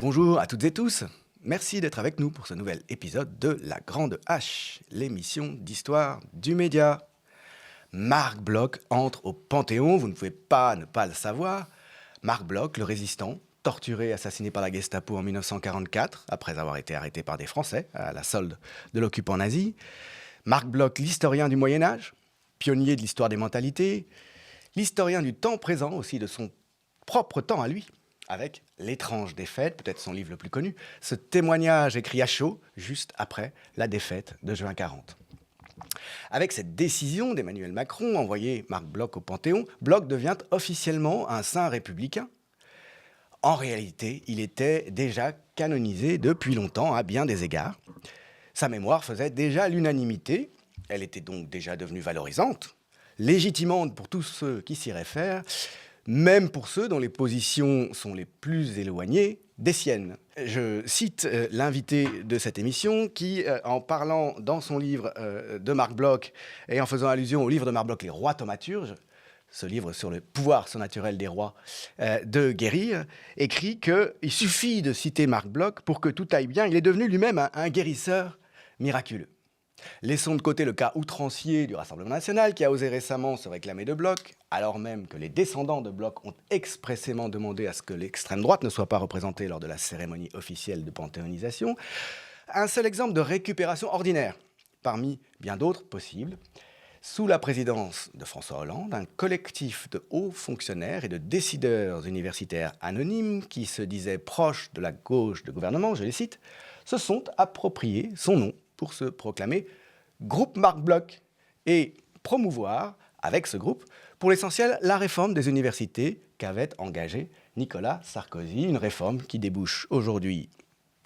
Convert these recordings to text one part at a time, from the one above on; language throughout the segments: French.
Bonjour à toutes et tous, merci d'être avec nous pour ce nouvel épisode de La Grande Hache, l'émission d'histoire du média. Marc Bloch entre au Panthéon, vous ne pouvez pas ne pas le savoir. Marc Bloch, le résistant, torturé, assassiné par la Gestapo en 1944, après avoir été arrêté par des Français à la solde de l'occupant nazi. Marc Bloch, l'historien du Moyen-Âge, pionnier de l'histoire des mentalités, l'historien du temps présent aussi, de son propre temps à lui, avec L'étrange défaite, peut-être son livre le plus connu, ce témoignage écrit à chaud, juste après la défaite de juin 40. Avec cette décision d'Emmanuel Macron, envoyer Marc Bloch au Panthéon, Bloch devient officiellement un saint républicain. En réalité, il était déjà canonisé depuis longtemps à bien des égards. Sa mémoire faisait déjà l'unanimité, elle était donc déjà devenue valorisante, légitimante pour tous ceux qui s'y réfèrent, même pour ceux dont les positions sont les plus éloignées des siennes. Je cite l'invité de cette émission qui, en parlant dans son livre de Marc Bloch et en faisant allusion au livre de Marc Bloch, Les rois thaumaturges, ce livre sur le pouvoir surnaturel des rois de guérir, écrit qu'il suffit de citer Marc Bloch pour que tout aille bien. Il est devenu lui-même un guérisseur miraculeux. Laissons de côté le cas outrancier du Rassemblement national qui a osé récemment se réclamer de Bloch, alors même que les descendants de Bloch ont expressément demandé à ce que l'extrême droite ne soit pas représentée lors de la cérémonie officielle de panthéonisation. Un seul exemple de récupération ordinaire, parmi bien d'autres possibles. Sous la présidence de François Hollande, un collectif de hauts fonctionnaires et de décideurs universitaires anonymes qui se disaient proches de la gauche de gouvernement, je les cite, se sont appropriés son nom pour se proclamer groupe Marc Bloch et promouvoir, avec ce groupe, pour l'essentiel, la réforme des universités qu'avait engagée Nicolas Sarkozy, une réforme qui débouche aujourd'hui,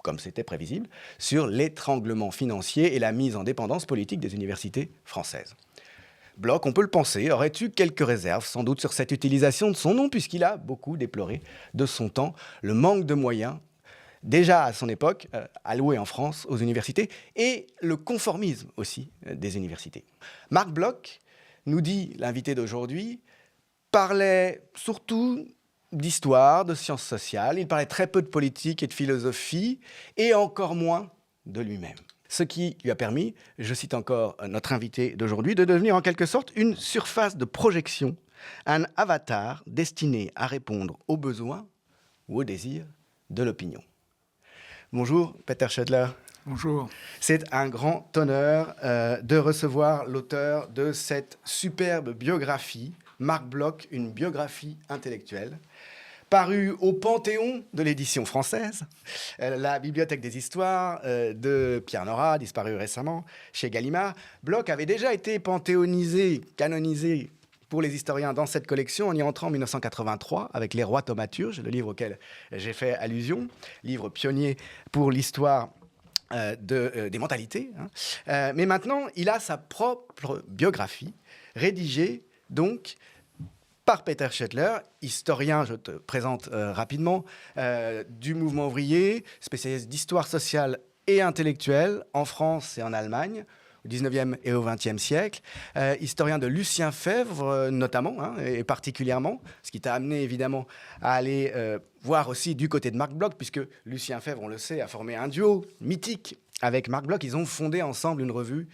comme c'était prévisible, sur l'étranglement financier et la mise en dépendance politique des universités françaises. Bloch, on peut le penser, aurait eu quelques réserves, sans doute, sur cette utilisation de son nom, puisqu'il a beaucoup déploré de son temps le manque de moyens déjà à son époque, alloué en France aux universités, et le conformisme aussi des universités. Marc Bloch, nous dit l'invité d'aujourd'hui, parlait surtout d'histoire, de sciences sociales, il parlait très peu de politique et de philosophie, et encore moins de lui-même. Ce qui lui a permis, je cite encore notre invité d'aujourd'hui, de devenir en quelque sorte une surface de projection, un avatar destiné à répondre aux besoins ou aux désirs de l'opinion. Bonjour, Peter Schödler. Bonjour. C'est un grand honneur de recevoir l'auteur de cette superbe biographie, Marc Bloch, une biographie intellectuelle, parue au Panthéon de l'édition française, la Bibliothèque des Histoires de Pierre Nora, disparu récemment, chez Gallimard. Bloch avait déjà été panthéonisé, canonisé, pour les historiens dans cette collection, on y entrant en 1983 avec Les rois thaumaturges, le livre auquel j'ai fait allusion, livre pionnier pour l'histoire des mentalités. Mais maintenant, il a sa propre biographie, rédigée donc par Peter Schödler, historien, je te présente rapidement, du mouvement ouvrier, spécialiste d'histoire sociale et intellectuelle en France et en Allemagne, au 19e et au 20e siècle, historien de Lucien Febvre notamment, et particulièrement, ce qui t'a amené évidemment à aller voir aussi du côté de Marc Bloch, puisque Lucien Febvre, on le sait, a formé un duo mythique avec Marc Bloch. Ils ont fondé ensemble une revue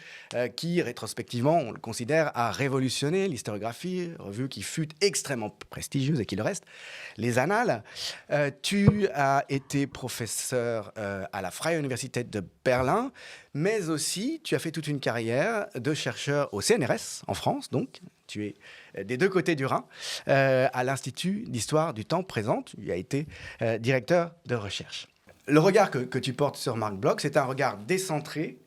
qui, rétrospectivement, on le considère, a révolutionné l'historiographie, revue qui fut extrêmement prestigieuse et qui le reste, les Annales. Tu as été professeur à la Freie Universität de Berlin, mais aussi tu as fait toute une carrière de chercheur au CNRS en France, donc tu es des deux côtés du Rhin, à l'Institut d'histoire du temps présent. Tu as été directeur de recherche. Le regard que tu portes sur Marc Bloch, c'est un regard décentré,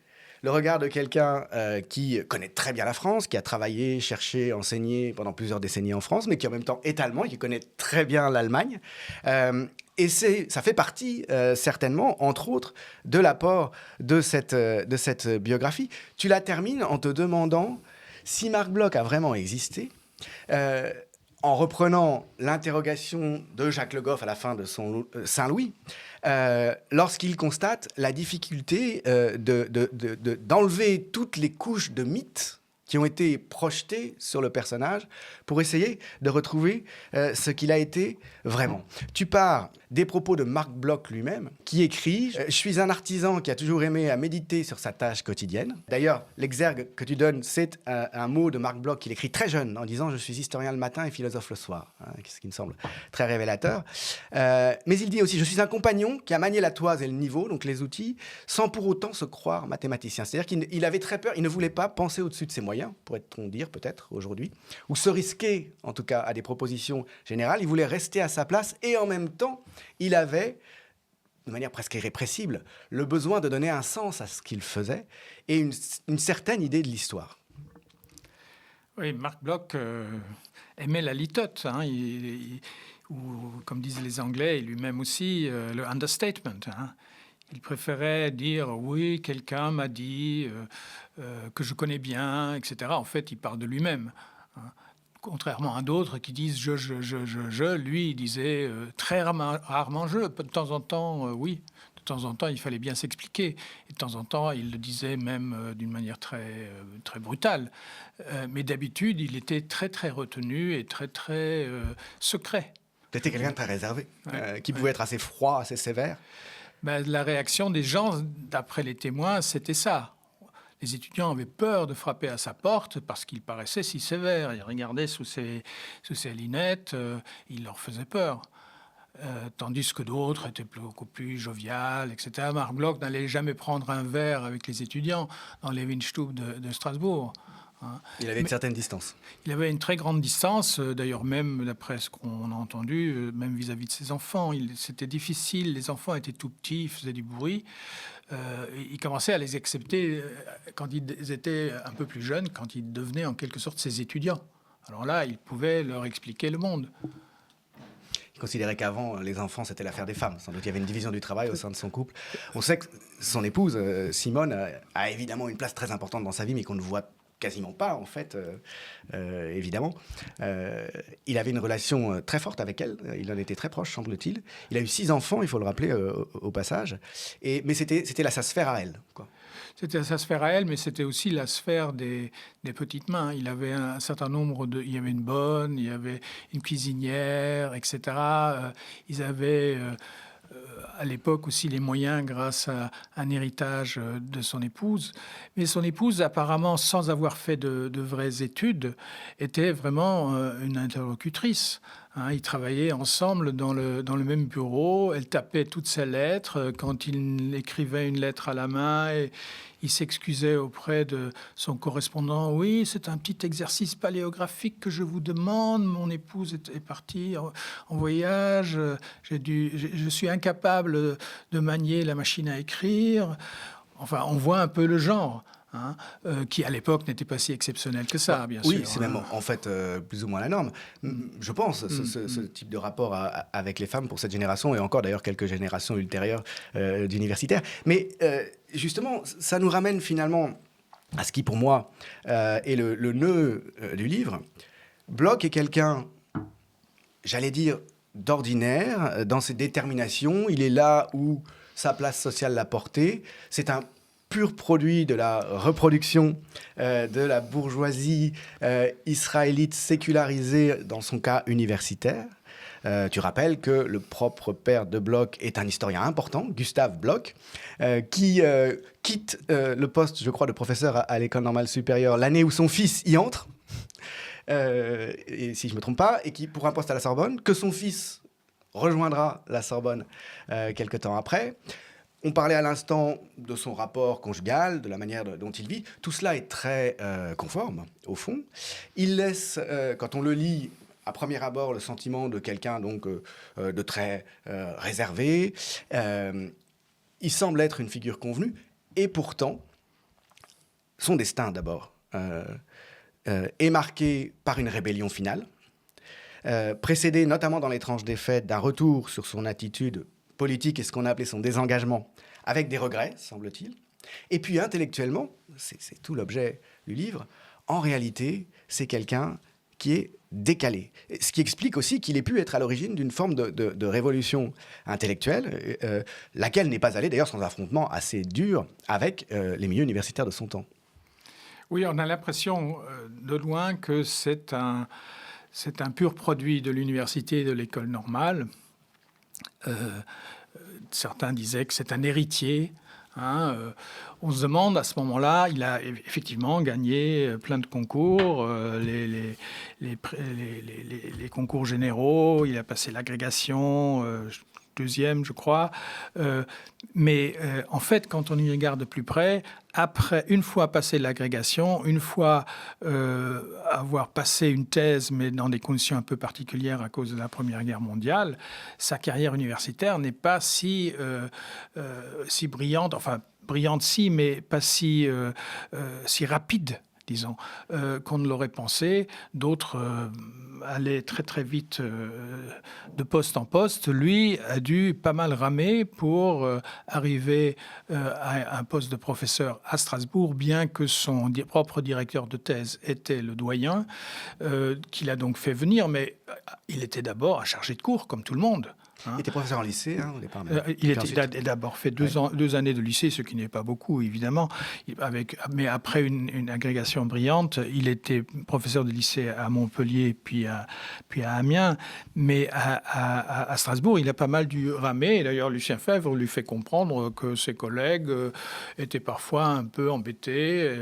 le regard de quelqu'un qui connaît très bien la France, qui a travaillé, cherché, enseigné pendant plusieurs décennies en France, mais qui en même temps est allemand et qui connaît très bien l'Allemagne. Et ça fait partie, certainement, entre autres, de l'apport de cette biographie. Tu la termines en te demandant si Marc Bloch a vraiment existé, en reprenant l'interrogation de Jacques Le Goff à la fin de son Saint-Louis, lorsqu'il constate la difficulté d'enlever toutes les couches de mythes qui ont été projetés sur le personnage pour essayer de retrouver ce qu'il a été vraiment. Tu pars des propos de Marc Bloch lui-même, qui écrit « Je suis un artisan qui a toujours aimé à méditer sur sa tâche quotidienne ». D'ailleurs, l'exergue que tu donnes, c'est un mot de Marc Bloch qu'il écrit très jeune, en disant « Je suis historien le matin et philosophe le soir », ce qui me semble très révélateur. Mais il dit aussi « Je suis un compagnon qui a manié la toise et le niveau, donc les outils, sans pour autant se croire mathématicien ». C'est-à-dire qu'il avait très peur, il ne voulait pas penser au-dessus de ses moyens, pourrait-on dire peut-être aujourd'hui, ou se risquer en tout cas à des propositions générales. Il voulait rester à sa place et en même temps, il avait, de manière presque irrépressible, le besoin de donner un sens à ce qu'il faisait et une certaine idée de l'histoire. Oui, Marc Bloch aimait la litote, hein, ou comme disent les Anglais, et lui-même aussi, le understatement. Hein. Il préférait dire « oui, quelqu'un m'a dit que je connais bien », etc. En fait, il parle de lui-même. Hein. Contrairement à d'autres qui disent « je », lui, il disait très rarement « je ». De temps en temps, oui. De temps en temps, il fallait bien s'expliquer. Et de temps en temps, il le disait même d'une manière très brutale. Mais d'habitude, il était très, très retenu et très, très secret. C'était quelqu'un de très réservé, qui pouvait être assez froid, assez sévère. Ben, la réaction des gens, d'après les témoins, c'était ça. Les étudiants avaient peur de frapper à sa porte parce qu'il paraissait si sévère. Ils regardaient sous ses lunettes, il leur faisait peur. Tandis que d'autres étaient beaucoup plus joviales, etc. Marc Bloch n'allait jamais prendre un verre avec les étudiants dans les Weinstube de Strasbourg. Hein. Il avait une certaine distance. Il avait une très grande distance, d'ailleurs même d'après ce qu'on a entendu, même vis-à-vis de ses enfants. C'était difficile, les enfants étaient tout petits, ils faisaient du bruit. Il commençait à les accepter quand ils étaient un peu plus jeunes, quand ils devenaient en quelque sorte ses étudiants. Alors là, il pouvait leur expliquer le monde. Il considérait qu'avant, les enfants, c'était l'affaire des femmes. Sans doute, il y avait une division du travail au sein de son couple. On sait que son épouse, Simone, a évidemment une place très importante dans sa vie, mais qu'on ne voit quasiment pas, en fait, évidemment. Il avait une relation très forte avec elle. Il en était très proche, semble-t-il. Il a eu 6 enfants, il faut le rappeler au passage. Mais c'était sa sphère à elle, quoi. C'était sa sphère à elle, mais c'était aussi la sphère des petites mains. Il avait un certain nombre de... Il y avait une bonne, il y avait une cuisinière, etc. Ils avaient... à l'époque aussi les moyens grâce à un héritage de son épouse. Mais son épouse, apparemment, sans avoir fait de vraies études, était vraiment une interlocutrice. Hein, ils travaillaient ensemble dans le même bureau. Elle tapait toutes ses lettres. Quand il écrivait une lettre à la main, et il s'excusait auprès de son correspondant. « Oui, c'est un petit exercice paléographique que je vous demande. Mon épouse est partie en voyage. Je suis incapable de manier la machine à écrire. » Enfin, on voit un peu le genre. Hein, qui à l'époque n'était pas si exceptionnel que ça, bien sûr. Oui, c'est même en fait plus ou moins la norme. Je pense, ce type de rapport avec les femmes pour cette génération, et encore d'ailleurs quelques générations ultérieures d'universitaires. Mais justement, ça nous ramène finalement à ce qui pour moi est le nœud du livre. Bloch est quelqu'un, j'allais dire, d'ordinaire dans ses déterminations. Il est là où sa place sociale l'a porté. C'est un pur produit de la reproduction de la bourgeoisie israélite sécularisée, dans son cas universitaire. Tu rappelles que le propre père de Bloch est un historien important, Gustave Bloch, qui quitte le poste, je crois, de professeur à l'École normale supérieure l'année où son fils y entre, et si je ne me trompe pas, et qui pour un poste à la Sorbonne, que son fils rejoindra la Sorbonne quelque temps après. On parlait à l'instant de son rapport conjugal, de la manière dont il vit. Tout cela est très conforme, au fond. Il laisse, quand on le lit, à premier abord, le sentiment de quelqu'un donc de très réservé. Il semble être une figure convenue. Et pourtant, son destin, d'abord, est marqué par une rébellion finale, précédée, notamment dans l'étrange défaite, d'un retour sur son attitude politique et ce qu'on a appelé son désengagement, avec des regrets, semble-t-il. Et puis intellectuellement, c'est tout l'objet du livre, en réalité, c'est quelqu'un qui est décalé. Ce qui explique aussi qu'il ait pu être à l'origine d'une forme de révolution intellectuelle, laquelle n'est pas allée d'ailleurs sans affrontement assez dur avec les milieux universitaires de son temps. Oui, on a l'impression de loin que c'est un pur produit de l'université et de l'école normale. Certains disaient que c'est un héritier. On se demande, à ce moment-là, il a effectivement gagné plein de concours, les concours généraux, il a passé l'agrégation, deuxième, je crois. Mais en fait, quand on y regarde de plus près, une fois passé l'agrégation, une fois avoir passé une thèse, mais dans des conditions un peu particulières à cause de la Première Guerre mondiale, sa carrière universitaire n'est pas si brillante, enfin brillante si, mais pas si rapide, disons, qu'on ne l'aurait pensé. D'autres allaient très très vite de poste en poste. Lui a dû pas mal ramer pour arriver à un poste de professeur à Strasbourg, bien que son propre directeur de thèse était le doyen, qu'il a donc fait venir, mais il était d'abord à charger de cours, comme tout le monde. Il était professeur en lycée au départ. Il a d'abord fait 2 années de lycée, ce qui n'est pas beaucoup, évidemment. Mais après une agrégation brillante, il était professeur de lycée à Montpellier, puis à Amiens. Mais à Strasbourg, il a pas mal dû ramer. Et d'ailleurs, Lucien Febvre lui fait comprendre que ses collègues étaient parfois un peu embêtés,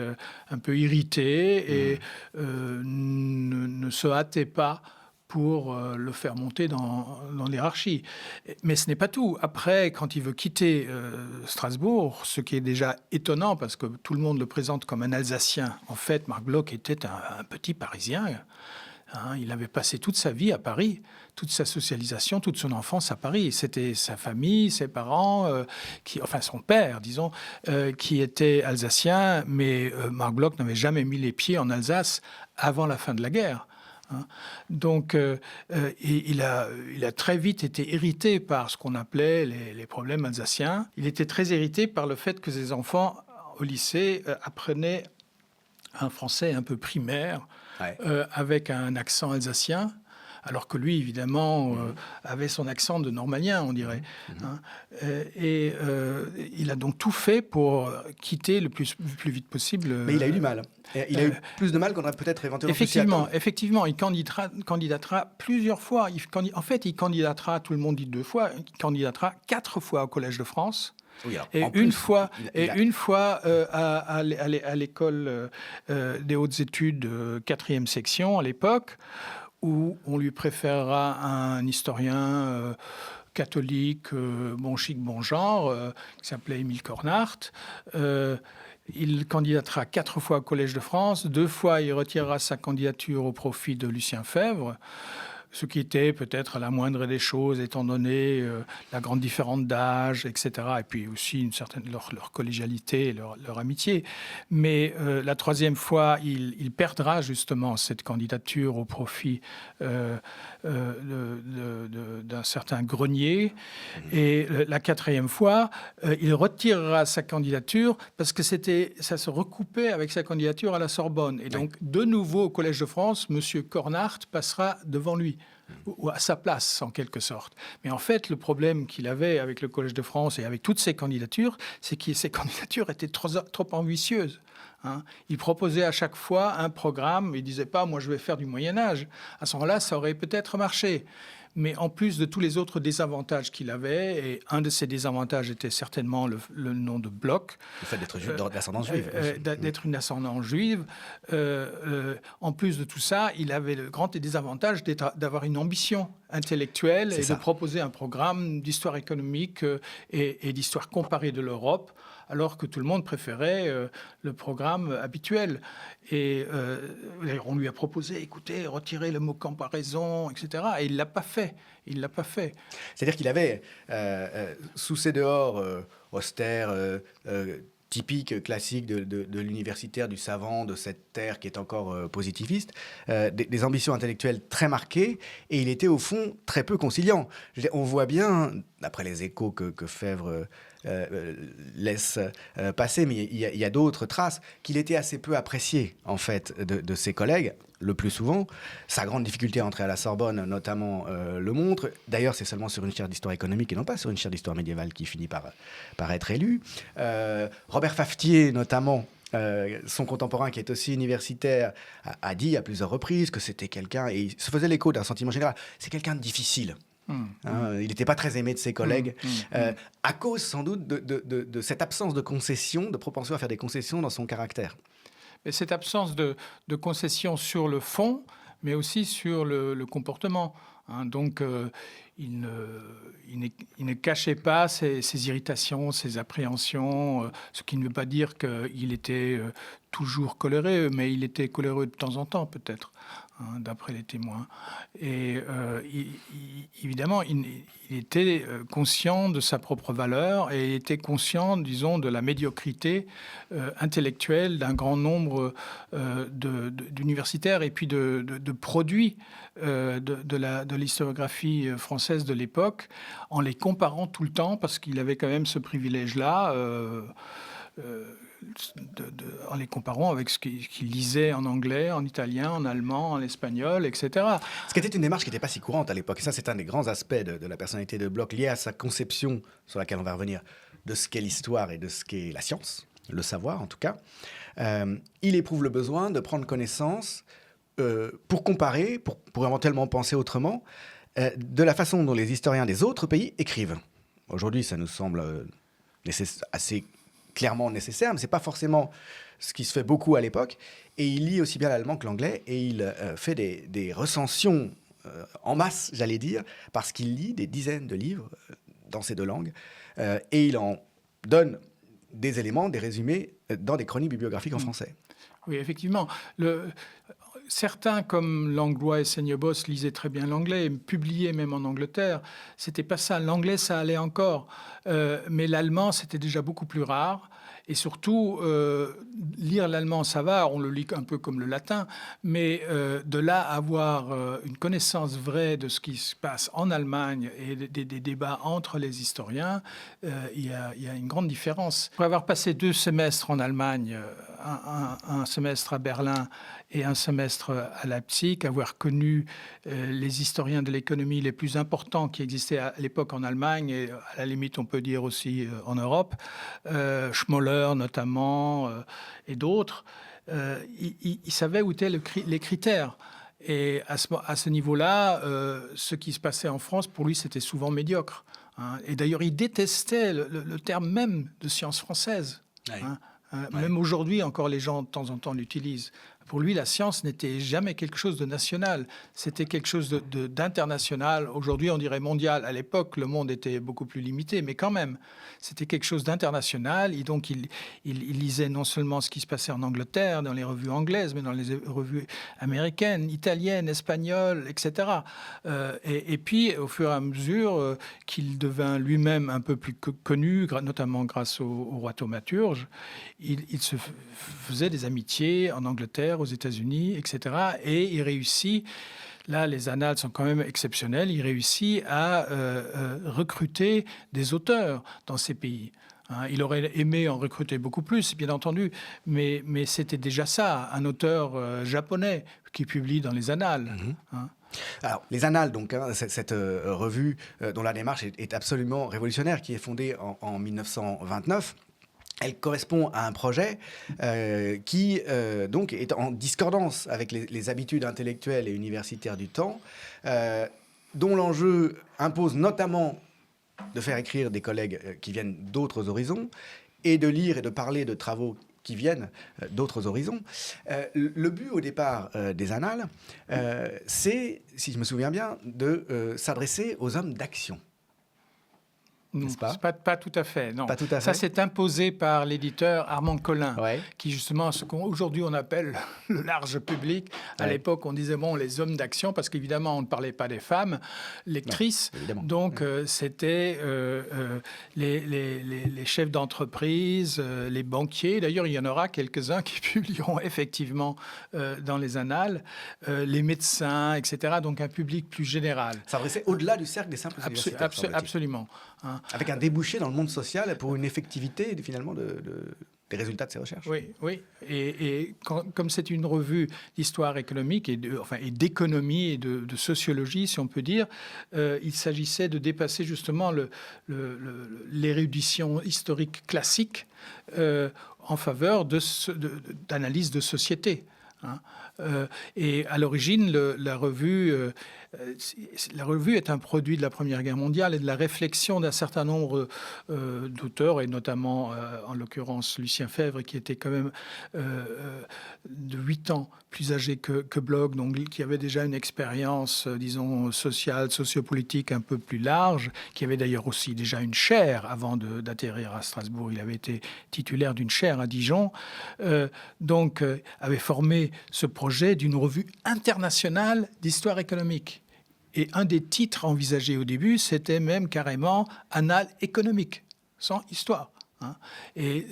un peu irrités, et ne se hâtaient pas pour le faire monter dans l'hiérarchie. Mais ce n'est pas tout. Après, quand il veut quitter Strasbourg, ce qui est déjà étonnant, parce que tout le monde le présente comme un Alsacien, en fait, Marc Bloch était un petit Parisien. Il avait passé toute sa vie à Paris, toute sa socialisation, toute son enfance à Paris. C'était sa famille, ses parents, enfin son père, disons, qui était alsacien, mais Marc Bloch n'avait jamais mis les pieds en Alsace avant la fin de la guerre. Donc, il a très vite été irrité par ce qu'on appelait les problèmes alsaciens. Il était très irrité par le fait que ses enfants, au lycée, apprenaient un français un peu primaire, avec un accent alsacien, alors que lui, évidemment, avait son accent de normalien, on dirait. Il a donc tout fait pour quitter le plus vite possible. Mais il a eu du mal. Il a eu plus de mal qu'on aurait peut-être éventuellement pu s'y attendre. Effectivement, il candidatera plusieurs fois. En fait, il candidatera, tout le monde dit 2 fois, il candidatera 4 fois au Collège de France. Oui, alors, et une fois à l'école des hautes études, 4e section à l'époque, où on lui préférera un historien catholique, bon chic, bon genre, qui s'appelait Émile Cornart. Il candidatera 4 fois au Collège de France. 2 fois, il retirera sa candidature au profit de Lucien Febvre, ce qui était peut-être la moindre des choses, étant donné la grande différence d'âge, etc. Et puis aussi leur collégialité et leur amitié. Mais la 3e fois, il perdra justement cette candidature au profit d'un certain Grenier. Et la 4e fois, il retirera sa candidature parce que ça se recoupait avec sa candidature à la Sorbonne. Et donc, de nouveau, au Collège de France, M. Cornart passera devant lui, ou à sa place, en quelque sorte. Mais en fait, le problème qu'il avait avec le Collège de France et avec toutes ses candidatures, c'est que ces candidatures étaient trop ambitieuses. Il proposait à chaque fois un programme. Il ne disait pas « moi, je vais faire du Moyen-Âge ». À ce moment-là, ça aurait peut-être marché. Mais en plus de tous les autres désavantages qu'il avait, et un de ces désavantages était certainement le nom de Bloch. Le fait d'être d'ascendance juive. D'être une ascendance juive. En plus de tout ça, il avait le grand désavantage d'avoir une ambition intellectuelle et de proposer un programme d'histoire économique et d'histoire comparée de l'Europe, alors que tout le monde préférait le programme habituel. Et on lui a proposé, écoutez, retirez le mot comparaison, etc. Et il ne l'a pas fait. C'est-à-dire qu'il avait, sous ses dehors austères, typique, classique de l'universitaire, du savant, de cette terre qui est encore positiviste, des ambitions intellectuelles très marquées, et il était au fond très peu conciliant. On voit bien, d'après les échos que Febvre laisse passer, mais il y a d'autres traces, qu'il était assez peu apprécié, en fait, de ses collègues, le plus souvent. Sa grande difficulté à entrer à la Sorbonne, notamment, le montre. D'ailleurs, c'est seulement sur une chaire d'histoire économique et non pas sur une chaire d'histoire médiévale qu'il finit par être élu. Robert Fafetier, notamment, son contemporain qui est aussi universitaire, a dit à plusieurs reprises que c'était quelqu'un, et il se faisait l'écho d'un sentiment général, c'est quelqu'un de difficile. Il n'était pas très aimé de ses collègues, à cause sans doute de cette absence de concession, de propension à faire des concessions dans son caractère. Mais cette absence de concession sur le fond, mais aussi sur le comportement. Donc, il ne cachait pas ses irritations, ses appréhensions, ce qui ne veut pas dire qu'il était toujours coléré, mais il était coléreux de temps en temps, peut-être, d'après les témoins. Et évidemment, il était conscient de sa propre valeur et il était conscient, disons, de la médiocrité intellectuelle d'un grand nombre d'universitaires et puis de produits de l'historiographie française de l'époque, en les comparant tout le temps, parce qu'il avait quand même ce privilège-là, en les comparant avec ce qu'il lisait en anglais, en italien, en allemand, en espagnol, etc. Ce qui était une démarche qui n'était pas si courante à l'époque. Et ça, c'est un des grands aspects de la personnalité de Bloch, lié à sa conception, sur laquelle on va revenir, de ce qu'est l'histoire et de ce qu'est la science, le savoir en tout cas. Il éprouve le besoin de prendre connaissance pour comparer, pour éventuellement penser autrement, de la façon dont les historiens des autres pays écrivent. Aujourd'hui, ça nous semble assez clairement nécessaire, mais ce n'est pas forcément ce qui se fait beaucoup à l'époque. Et il lit aussi bien l'allemand que l'anglais, et il fait des recensions en masse, j'allais dire, parce qu'il lit des dizaines de livres dans ces deux langues, et il en donne des éléments, des résumés, dans des chroniques bibliographiques en français. Oui, effectivement. Certains, comme Langlois et Seignebos, lisaient très bien l'anglais, publiaient même en Angleterre. C'était pas ça. L'anglais, ça allait encore. Mais l'allemand, c'était déjà beaucoup plus rare. Et surtout, lire l'allemand, ça va, on le lit un peu comme le latin, mais de là à avoir une connaissance vraie de ce qui se passe en Allemagne et des débats entre les historiens, il y a une grande différence. Pour avoir passé 2 semestres en Allemagne, un semestre à Berlin et un semestre à Leipzig, avoir connu les historiens de l'économie les plus importants qui existaient à l'époque en Allemagne, et à la limite on peut dire aussi en Europe, Schmoller notamment, et d'autres, il savait où étaient les critères. Et à ce niveau-là, ce qui se passait en France, pour lui, c'était souvent médiocre. Et d'ailleurs, il détestait le terme même de science française. Oui. Même aujourd'hui, encore, les gens, de temps en temps, l'utilisent. Pour lui, la science n'était jamais quelque chose de national. C'était quelque chose d'international. Aujourd'hui, on dirait mondial. À l'époque, le monde était beaucoup plus limité, mais quand même, c'était quelque chose d'international. Et donc, il lisait non seulement ce qui se passait en Angleterre, dans les revues anglaises, mais dans les revues américaines, italiennes, espagnoles, etc. Et puis, au fur et à mesure qu'il devint lui-même un peu plus connu, notamment grâce au roi thaumaturge, il se faisait des amitiés en Angleterre, aux États-Unis, etc. Et il réussit, là les annales sont quand même exceptionnelles, il réussit à recruter des auteurs dans ces pays. Il aurait aimé en recruter beaucoup plus, bien entendu, mais c'était déjà ça, un auteur japonais qui publie dans les annales. Alors, les Annales, donc, cette revue dont la démarche est absolument révolutionnaire, qui est fondée en 1929, elle correspond à un projet qui donc est en discordance avec les habitudes intellectuelles et universitaires du temps, dont l'enjeu impose notamment de faire écrire des collègues qui viennent d'autres horizons et de lire et de parler de travaux qui viennent d'autres horizons. Le but au départ des Annales, c'est, si je me souviens bien, de s'adresser aux hommes d'action. N'est-ce pas ? Pas tout à fait, non. Pas tout à fait. Ça s'est imposé par l'éditeur Armand Collin, ouais. Qui justement, ce qu'aujourd'hui on appelle le large public. À l'époque, on disait, bon, les hommes d'action, parce qu'évidemment, on ne parlait pas des femmes lectrices. Non, donc, c'était les chefs d'entreprise, les banquiers. D'ailleurs, il y en aura quelques-uns qui publieront effectivement dans les annales, les médecins, etc. Donc, un public plus général. Ça s'adressait au-delà du cercle des simples universitaires. Absolument. Avec un débouché dans le monde social pour une effectivité finalement les résultats de ces recherches. Oui, oui. Et comme c'est une revue d'histoire économique et d'économie et de sociologie, si on peut dire, il s'agissait de dépasser justement l'érudition historique classique en faveur d'analyse de société. Hein. Et à l'origine, la revue est un produit de la Première Guerre mondiale et de la réflexion d'un certain nombre d'auteurs, et notamment, en l'occurrence, Lucien Febvre, qui était quand même de 8 ans plus âgé que Bloch, donc qui avait déjà une expérience, disons, sociale, sociopolitique un peu plus large, qui avait d'ailleurs aussi déjà une chaire avant d'atterrir à Strasbourg. Il avait été titulaire d'une chaire à Dijon, donc avait formé ce projet d'une revue internationale d'histoire économique. Et un des titres envisagés au début, c'était même carrément « Annales économiques », sans histoire. Hein. Et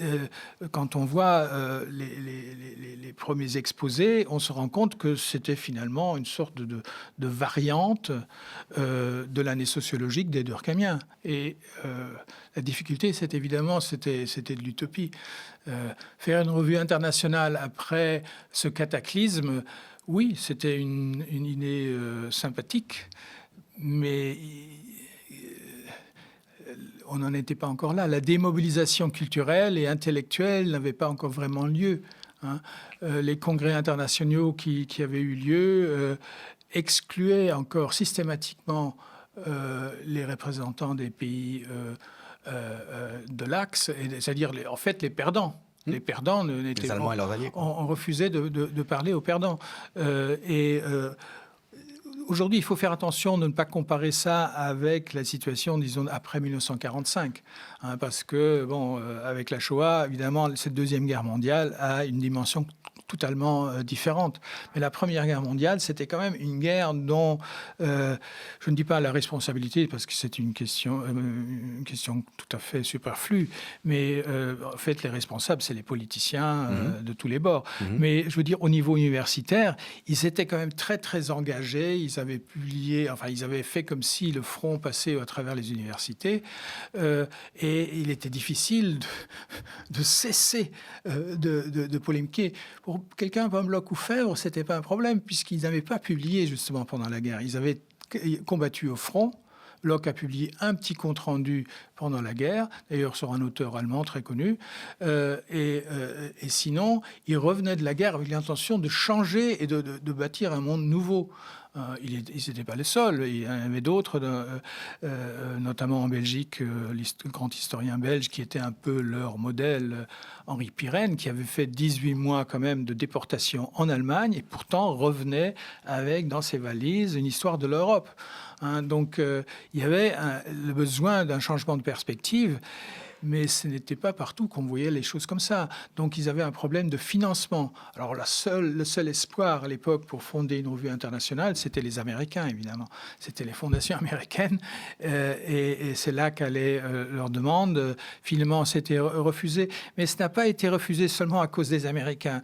quand on voit les premiers exposés, on se rend compte que c'était finalement une sorte de variante de l'année sociologique des Durkheimiens. Et la difficulté, c'était de l'utopie. Faire une revue internationale après ce cataclysme, oui, c'était une idée sympathique, mais on n'en était pas encore là. La démobilisation culturelle et intellectuelle n'avait pas encore vraiment lieu. Hein. Les congrès internationaux qui avaient eu lieu excluaient encore systématiquement les représentants des pays de l'Axe, c'est-à-dire en fait les perdants. Les perdants n'étaient pas... Les Allemands et leurs alliés. On refusait de parler aux perdants. Aujourd'hui, il faut faire attention de ne pas comparer ça avec la situation, disons, après 1945. Hein, parce que, bon, avec la Shoah, évidemment, cette Deuxième Guerre mondiale a une dimension totalement différente. Mais la Première Guerre mondiale, c'était quand même une guerre dont, je ne dis pas la responsabilité, parce que c'est une question tout à fait superflue, mais en fait, les responsables, c'est les politiciens de tous les bords. Mais je veux dire, au niveau universitaire, ils étaient quand même très, très engagés. Ils avaient publié, enfin, ils avaient fait comme si le front passait à travers les universités. Et il était difficile de cesser de polémiquer. Pour quelqu'un comme Bloch ou Febvre, ce n'était pas un problème, puisqu'ils n'avaient pas publié justement pendant la guerre. Ils avaient combattu au front. Bloch a publié un petit compte-rendu pendant la guerre, d'ailleurs sur un auteur allemand très connu. Et sinon, il revenait de la guerre avec l'intention de changer et de bâtir un monde nouveau. Ils n'étaient pas les seuls, il y en avait d'autres, notamment en Belgique, le grand historien belge qui était un peu leur modèle, Henri Pirenne, qui avait fait 18 mois quand même de déportation en Allemagne et pourtant revenait avec dans ses valises une histoire de l'Europe. Hein, donc il y avait le besoin d'un changement de perspective. Mais ce n'était pas partout qu'on voyait les choses comme ça. Donc, ils avaient un problème de financement. Alors, le seul espoir à l'époque pour fonder une revue internationale, c'était les Américains, évidemment. C'était les fondations américaines. Et c'est là qu'allait leur demande. Finalement, c'était refusé. Mais ce n'a pas été refusé seulement à cause des Américains.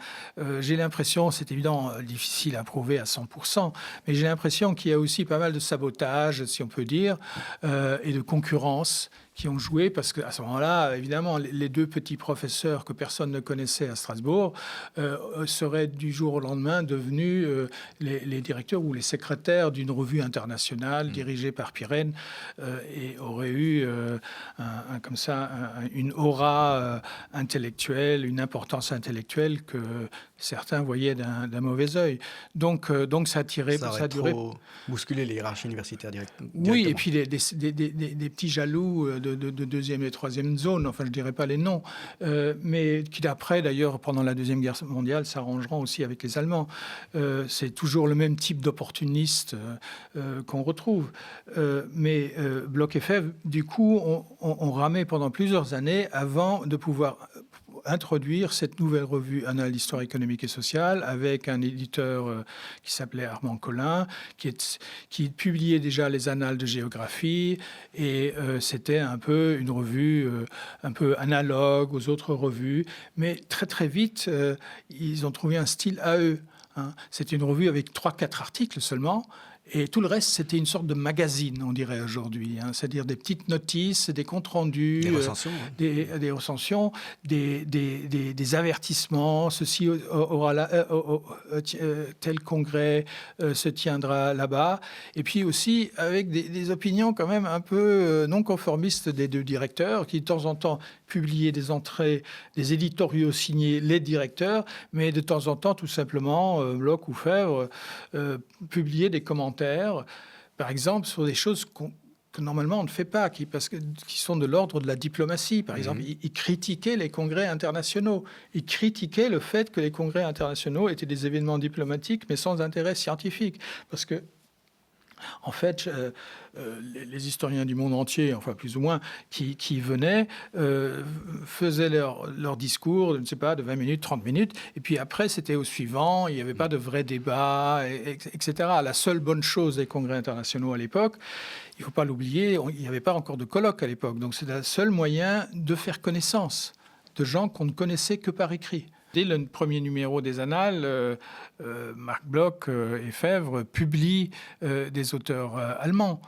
J'ai l'impression, c'est évidemment difficile à prouver à 100%, mais j'ai l'impression qu'il y a aussi pas mal de sabotage, si on peut dire, et de concurrence qui ont joué, parce qu'à ce moment-là, évidemment, les deux petits professeurs que personne ne connaissait à Strasbourg seraient du jour au lendemain devenus les directeurs ou les secrétaires d'une revue internationale dirigée par Pirenne et auraient eu une aura intellectuelle, une importance intellectuelle que certains voyaient d'un mauvais œil. Donc ça a tiré... Ça a duré... bousculé les hiérarchies universitaires directement. Oui, et puis des petits jaloux de deuxième et troisième zone, enfin je ne dirais pas les noms, mais qui après d'ailleurs pendant la Deuxième Guerre mondiale s'arrangeront aussi avec les Allemands. C'est toujours le même type d'opportunistes qu'on retrouve. Mais Bloch et Febvre, du coup, ont ramé pendant plusieurs années avant de pouvoir introduire cette nouvelle revue Annales d'histoire économique et sociale avec un éditeur qui s'appelait Armand Collin, qui publiait déjà les annales de géographie, et c'était un peu une revue un peu analogue aux autres revues, mais très très vite ils ont trouvé un style à eux. Hein. C'était une revue avec 3-4 articles seulement, Et tout le reste, c'était une sorte de magazine, on dirait aujourd'hui, hein. C'est-à-dire des petites notices, des comptes rendus, Des recensions. des recensions, des avertissements. Ceci aura tel congrès se tiendra là-bas. Et puis aussi avec des opinions quand même un peu non conformistes des deux directeurs, qui de temps en temps publiaient des entrées, des éditoriaux signés les directeurs, mais de temps en temps, tout simplement, Bloch ou Febvre publiaient des commentaires, par exemple, sur des choses que normalement on ne fait pas, qui sont de l'ordre de la diplomatie. Par exemple, ils critiquaient les congrès internationaux. Ils critiquaient le fait que les congrès internationaux étaient des événements diplomatiques, mais sans intérêt scientifique. Parce que, en fait, les historiens du monde entier, enfin plus ou moins, qui venaient, faisaient leur discours, je ne sais pas, de 20 minutes, 30 minutes, et puis après, c'était au suivant, il n'y avait pas de vrai débat, etc. La seule bonne chose des congrès internationaux à l'époque, il ne faut pas l'oublier, il n'y avait pas encore de colloques à l'époque, donc c'est le seul moyen de faire connaissance de gens qu'on ne connaissait que par écrit. Dès le premier numéro des Annales, Marc Bloch et Febvre publient des auteurs allemands.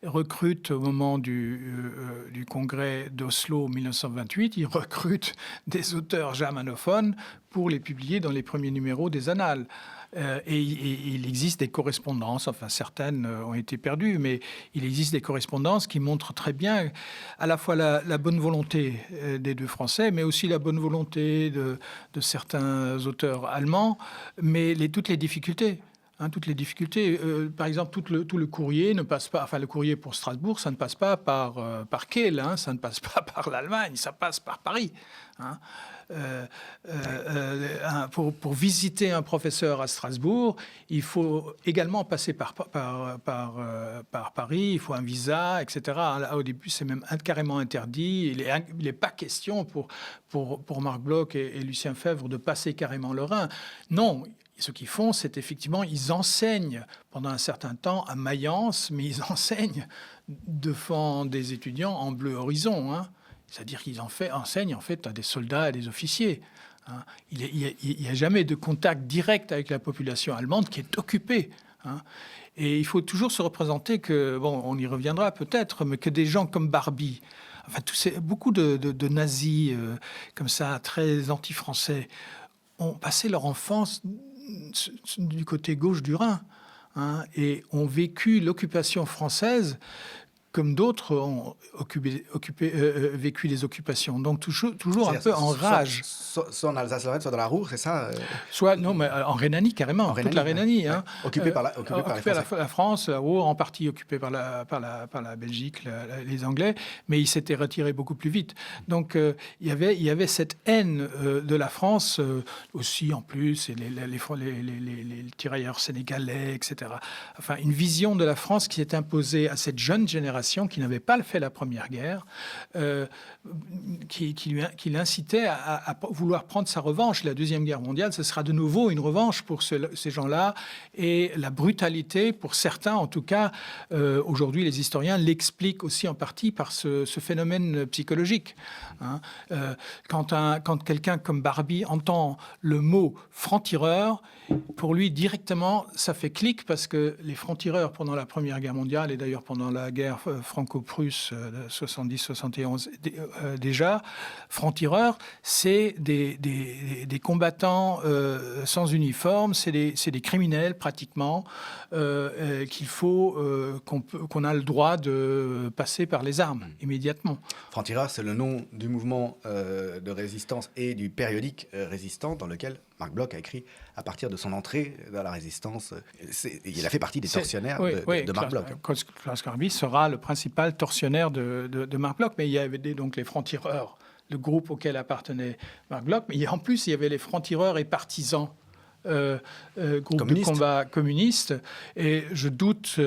Recrutent au moment du congrès d'Oslo 1928, ils recrutent des auteurs germanophones pour les publier dans les premiers numéros des Annales. Et il existe des correspondances, enfin certaines ont été perdues, mais il existe des correspondances qui montrent très bien à la fois la bonne volonté des deux Français, mais aussi la bonne volonté de certains auteurs allemands, mais toutes les difficultés. Toutes les difficultés. Par exemple, tout le courrier ne passe pas. Enfin, le courrier pour Strasbourg, ça ne passe pas par Kehl, ça ne passe pas par l'Allemagne, ça passe par Paris. Pour visiter un professeur à Strasbourg, il faut également passer par Paris, il faut un visa, etc. Là, au début, c'est même carrément interdit. Il n'est pas question pour Marc Bloch et Lucien Febvre de passer carrément le Rhin. Non. Ce qu'ils font, c'est effectivement, ils enseignent pendant un certain temps à Mayence, mais ils enseignent devant des étudiants en bleu horizon. C'est-à-dire qu'ils enseignent en fait à des soldats, à des officiers. Il n'y a jamais de contact direct avec la population allemande qui est occupée. Et il faut toujours se représenter que, bon, on y reviendra peut-être, mais que des gens comme Barbie, enfin, beaucoup de nazis comme ça, très anti-français, ont passé leur enfance du côté gauche du Rhin, et ont vécu l'occupation française comme d'autres ont vécu les occupations. Donc toujours un peu en rage. Soit en Alsace-Lorraine, soit dans la Ruhr, c'est ça Soit, non, mais en Rhénanie, carrément. Toute la Rhénanie. Ouais. Occupée par la France, la Ruhr, en partie occupée par la Belgique, les Anglais, mais ils s'étaient retirés beaucoup plus vite. Donc il y avait cette haine de la France, aussi en plus, et les tirailleurs sénégalais, etc. Enfin, une vision de la France qui s'est imposée à cette jeune génération qui n'avait pas fait la Première Guerre, qui l'incitait à vouloir prendre sa revanche. La Deuxième Guerre mondiale, ce sera de nouveau une revanche pour ces gens-là, et la brutalité, pour certains en tout cas, aujourd'hui les historiens l'expliquent aussi en partie par ce phénomène psychologique. Quand quelqu'un comme Barbie entend le mot franc-tireur, pour lui directement ça fait clic, parce que les francs-tireurs pendant la Première Guerre mondiale, et d'ailleurs pendant la guerre franco-prusse de 70-71 déjà, francs-tireurs, c'est des combattants sans uniforme, c'est des criminels pratiquement, qu'il faut qu'on a le droit de passer par les armes immédiatement. Francs-tireurs, c'est le nom du mouvement de résistance et du périodique résistant dans lequel Marc Bloch a écrit à partir de son entrée dans la résistance. Il a fait partie des tortionnaires de Marc Bloch. Klaus Barbie sera le principal tortionnaire de Marc Bloch, mais il y avait donc les francs-tireurs, le groupe auquel appartenait Marc Bloch, mais en plus il y avait les francs-tireurs et partisans, groupe de combat communiste, et je doute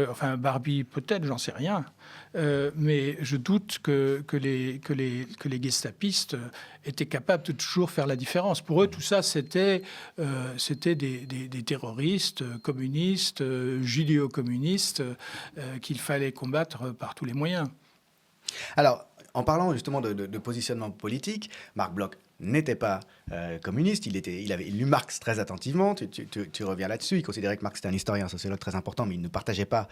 enfin Barbie peut-être, j'en sais rien, mais je doute que les gestapistes étaient capables de toujours faire la différence. Pour eux, tout ça, c'était des terroristes communistes, judéo-communistes, qu'il fallait combattre par tous les moyens. Alors, en parlant justement de positionnement politique, Marc Bloch n'était pas communiste. Il avait lu Marx très attentivement. Tu reviens là-dessus. Il considérait que Marx était un historien, un sociologue très important, mais il ne partageait pas,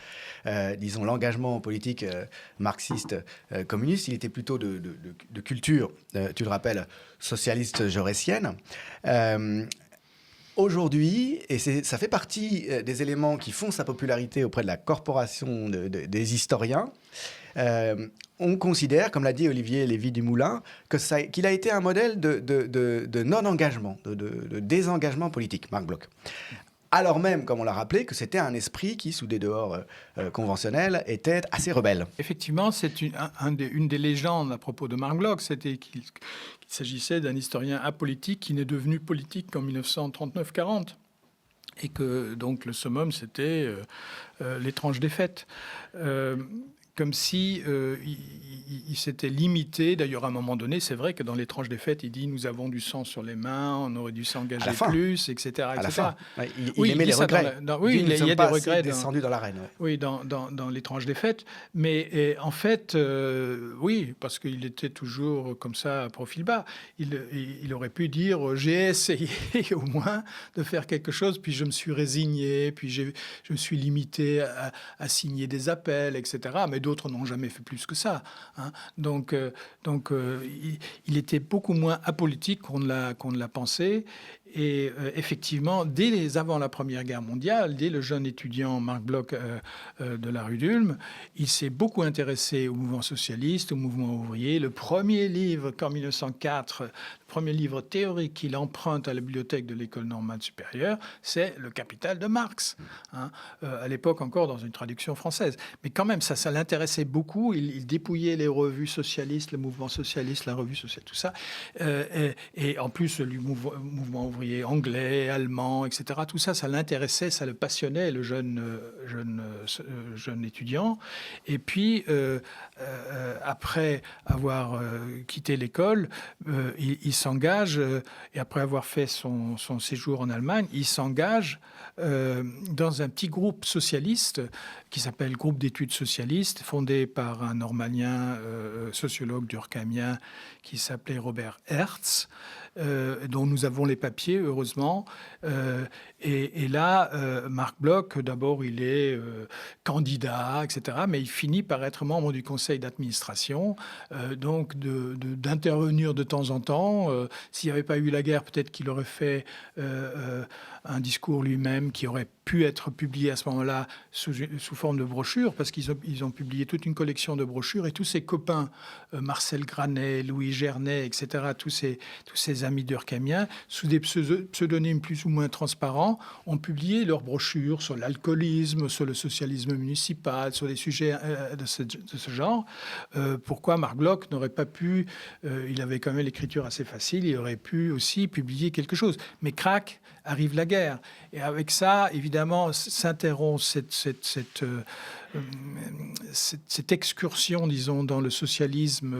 disons, l'engagement politique marxiste communiste. Il était plutôt de culture, tu le rappelles, socialiste jaurétienne. Aujourd'hui, et ça fait partie des éléments qui font sa popularité auprès de la corporation des historiens, on considère, comme l'a dit Olivier Lévy-Dumoulin, qu'il a été un modèle de non-engagement, de désengagement politique, Marc Bloch. Alors même, comme on l'a rappelé, que c'était un esprit qui, sous des dehors conventionnels, était assez rebelle. Effectivement, c'est une des légendes à propos de Marc Bloch, c'était qu'il s'agissait d'un historien apolitique qui n'est devenu politique qu'en 1939-40. Et que donc le summum, c'était l'étrange défaite. Comme si il s'était limité. D'ailleurs, à un moment donné, c'est vrai que dans l'étrange défaite, il dit « Nous avons du sang sur les mains, on aurait dû s'engager plus, etc. » À la fin. Oui, il aimait les regrets. Oui, il y a des regrets. Descendu dans l'arène. Oui, dans l'étrange défaite. Mais en fait, oui, parce qu'il était toujours comme ça, à profil bas. Il aurait pu dire « J'ai essayé au moins de faire quelque chose, puis je me suis résigné, puis je me suis limité à signer des appels, etc. » Mais d'autres n'ont jamais fait plus que ça. Hein. Donc, il était beaucoup moins apolitique qu'on ne l'a pensé. Et effectivement, avant la Première Guerre mondiale, dès le jeune étudiant Marc Bloch de la rue d'Ulm, il s'est beaucoup intéressé au mouvement socialiste, au mouvement ouvrier. Le premier livre qu'en 1904, le premier livre théorique qu'il emprunte à la bibliothèque de l'École normale supérieure, c'est Le Capital de Marx. Hein, à l'époque encore dans une traduction française. Mais quand même, ça l'intéressait beaucoup. Il dépouillait les revues socialistes, le mouvement socialiste, la revue sociale, tout ça. Et en plus, le mouvement ouvrier anglais, allemand, etc. Tout ça, ça l'intéressait, ça le passionnait, le jeune étudiant. Et puis, après avoir quitté l'école, il s'engage, et après avoir fait son séjour en Allemagne, il s'engage dans un petit groupe socialiste qui s'appelle Groupe d'études socialistes, fondé par un Normalien sociologue durkheimien qui s'appelait Robert Hertz, dont nous avons les papiers, heureusement. Et là, Marc Bloch, d'abord, il est candidat, etc., mais il finit par être membre du conseil d'administration, donc d'intervenir de temps en temps. S'il n'y avait pas eu la guerre, peut-être qu'il aurait fait un discours lui-même qui aurait pu être publié à ce moment-là sous forme de brochure, parce qu'ils ont publié toute une collection de brochures, et tous ses copains, Marcel Granet, Louis Gernet, etc., tous ces amis durkheimiens, sous des pseudonymes plus ou moins transparents, ont publié leurs brochures sur l'alcoolisme, sur le socialisme municipal, sur des sujets de ce genre. Pourquoi Marc Bloch n'aurait pas pu, il avait quand même l'écriture assez facile, il aurait pu aussi publier quelque chose. Mais crac, arrive la guerre. Et avec ça, évidemment, s'interrompt cette excursion, disons, dans le socialisme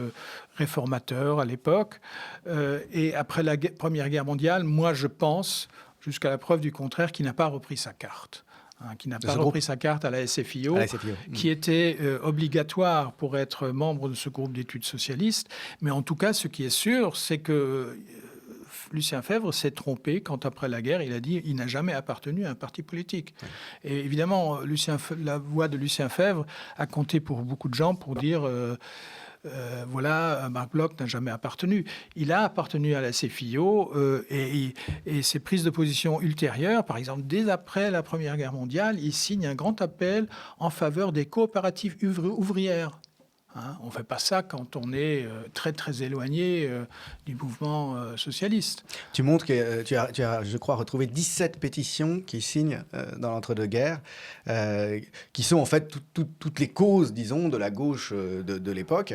réformateur à l'époque. Et après la Première Guerre mondiale, moi, je pense, jusqu'à la preuve du contraire, qu'il n'a pas repris sa carte. Qui n'a pas repris sa carte à la SFIO, qui était obligatoire pour être membre de ce groupe d'études socialistes. Mais en tout cas, ce qui est sûr, c'est que Lucien Febvre s'est trompé quand, après la guerre, il a dit qu'il n'a jamais appartenu à un parti politique. Oui. Et évidemment, la voix de Lucien Febvre a compté pour beaucoup de gens pour dire voilà, Marc Bloch n'a jamais appartenu. Il a appartenu à la CFIO et ses prises de position ultérieures, par exemple, dès après la Première Guerre mondiale, il signe un grand appel en faveur des coopératives ouvrières. Hein, on ne fait pas ça quand on est très, très éloigné du mouvement socialiste. Tu montres que tu as, je crois, retrouvé 17 pétitions qui signent dans l'entre-deux-guerres, qui sont en fait toutes les causes, disons, de la gauche de l'époque,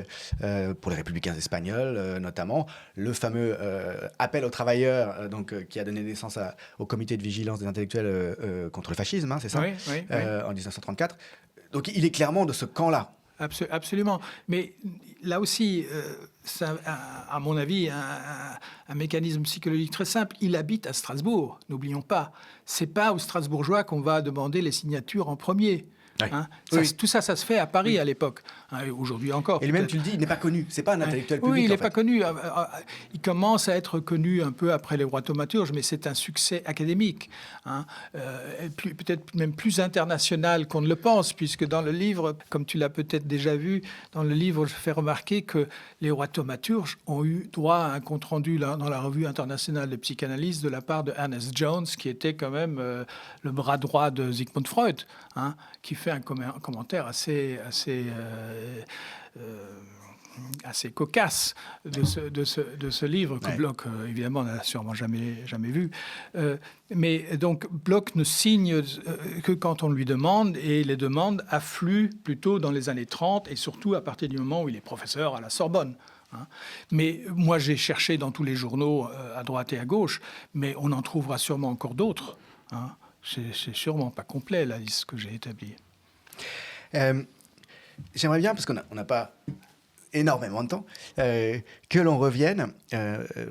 pour les républicains espagnols notamment. Le fameux appel aux travailleurs, qui a donné naissance au comité de vigilance des intellectuels contre le fascisme, hein, c'est ça, oui. En 1934. Donc il est clairement de ce camp-là. Absolument. Mais là aussi, c'est, à mon avis, un mécanisme psychologique très simple. Il habite à Strasbourg, n'oublions pas. C'est pas aux Strasbourgeois qu'on va demander les signatures en premier. Oui. Hein. Oui. Tout ça, ça se fait à Paris à l'époque. Hein, et aujourd'hui encore. Et lui-même, tu le dis, il n'est pas connu. C'est pas un intellectuel public. Oui, il n'est en fait. pas connu. Il commence à être connu un peu après les rois thaumaturges, mais c'est un succès académique. Hein. Peut-être même plus international qu'on ne le pense, puisque dans le livre, comme tu l'as peut-être déjà vu, dans le livre, je fais remarquer que les rois thaumaturges ont eu droit à un compte-rendu dans la revue internationale de psychanalyse de la part de Ernest Jones, qui était quand même le bras droit de Sigmund Freud, hein, qui fait un commentaire assez cocasse de ce livre que Bloch, évidemment, n'a sûrement jamais vu. Mais donc, Bloch ne signe que quand on lui demande, et les demandes affluent plutôt dans les années 30, et surtout à partir du moment où il est professeur à la Sorbonne. Hein. Mais moi, j'ai cherché dans tous les journaux, à droite et à gauche, mais on en trouvera sûrement encore d'autres. Hein. C'est sûrement pas complet, la liste que j'ai établie. J'aimerais bien, parce qu'on n'a pas énormément de temps, que l'on revienne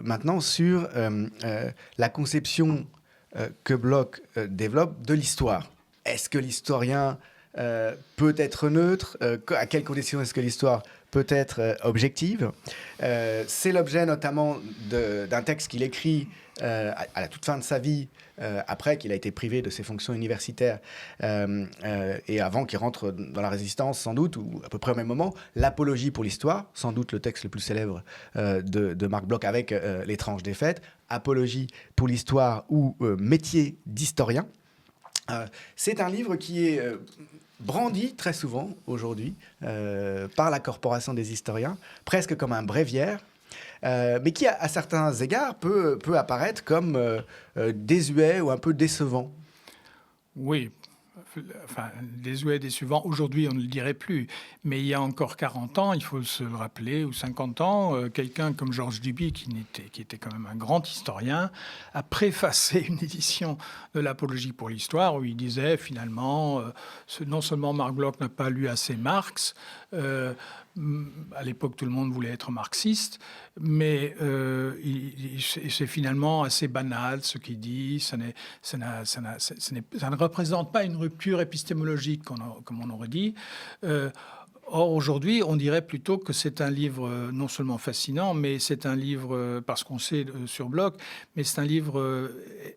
maintenant sur la conception que Bloch développe de l'histoire. Est-ce que l'historien peut être neutre? À quelles conditions est-ce que l'histoire peut être objective? C'est l'objet notamment d'un texte qu'il écrit à la toute fin de sa vie, après qu'il a été privé de ses fonctions universitaires et avant qu'il rentre dans la Résistance, sans doute, ou à peu près au même moment, l'Apologie pour l'histoire, sans doute le texte le plus célèbre de Marc Bloch avec Les tranches des fêtes, Apologie pour l'histoire ou métier d'historien. C'est un livre qui est brandi très souvent aujourd'hui par la Corporation des historiens, presque comme un bréviaire, mais qui, à certains égards, peut apparaître comme désuet ou un peu décevant. Oui, enfin, désuet, décevant. Aujourd'hui, on ne le dirait plus. Mais il y a encore 40 ans, il faut se le rappeler, ou 50 ans, quelqu'un comme Georges Duby, qui était quand même un grand historien, a préfacé une édition de l'Apologie pour l'histoire où il disait finalement, non seulement Marc Bloch n'a pas lu assez Marx, à l'époque, tout le monde voulait être marxiste, mais c'est finalement assez banal ce qu'il dit. Ça ne représente pas une rupture épistémologique, comme on aurait dit. Or, aujourd'hui, on dirait plutôt que c'est un livre non seulement fascinant, mais c'est un livre, parce qu'on sait sur Bloch, mais c'est un livre